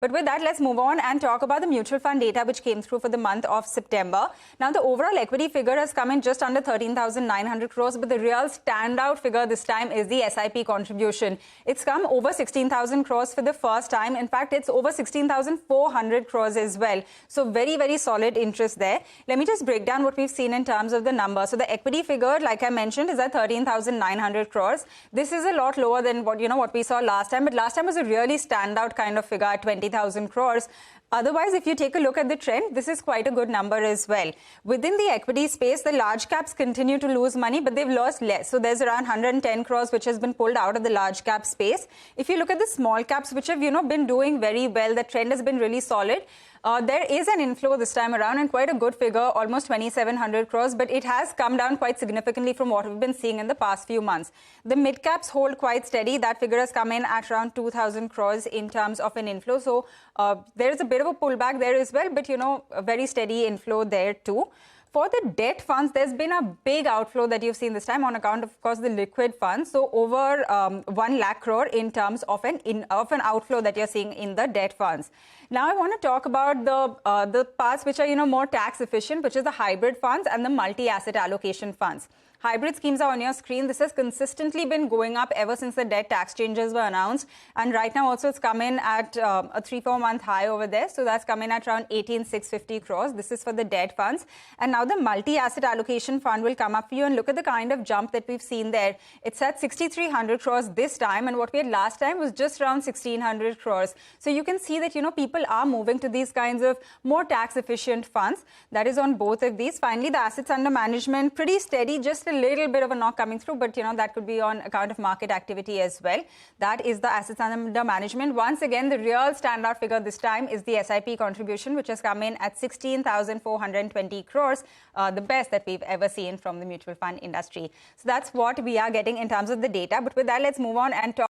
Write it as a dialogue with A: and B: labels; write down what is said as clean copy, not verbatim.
A: But with that, let's move on and talk about the mutual fund data which came through for the month of September. Now, the overall equity figure has come in just under 13,900 crores, but the real standout figure this time is the SIP contribution. It's come over 16,000 crores for the first time. In fact, it's over 16,400 crores as well. So very, very solid interest there. Let me just break down what we've seen in terms of the number. So the equity figure, like I mentioned, is at 13,900 crores. This is a lot lower than what we saw last time, but last time was a really standout kind of figure at 20,000 crores. Otherwise, if you take a look at the trend, this is quite a good number as well. Within the equity space, the large caps continue to lose money, but they've lost less. So there's around 110 crores which has been pulled out of the large cap space. If you look at the small caps, which have been doing very well, the trend has been really solid. There is an inflow this time around and quite a good figure, almost 2,700 crores, but it has come down quite significantly from what we've been seeing in the past few months. The mid caps hold quite steady. That figure has come in at around 2,000 crores in terms of an inflow. So there is a bit of a pullback there as well, but a very steady inflow there too. For the debt funds, there's been a big outflow that you've seen this time on account of course, the liquid funds. So over 1 lakh crore in terms of an outflow that you're seeing in the debt funds. Now, I want to talk about the parts which are, more tax efficient, which is the hybrid funds and the multi-asset allocation funds. Hybrid schemes are on your screen. This has consistently been going up ever since the debt tax changes were announced. And right now also it's come in at a 3-4 month high over there. So that's come in at around 18,650 crores. This is for the debt funds. And now the multi-asset allocation fund will come up for you, and look at the kind of jump that we've seen there. It's at 6,300 crores this time. And what we had last time was just around 1,600 crores. So you can see that, people are moving to these kinds of more tax efficient funds. That is on both of these. Finally, the assets under management, pretty steady, just a little bit of a knock coming through, but that could be on account of market activity as well. That is the assets under management. Once again, the real standout figure this time is the SIP contribution, which has come in at 16,420 crores, the best that we've ever seen from the mutual fund industry. So that's what we are getting in terms of the data. But with that, let's move on and talk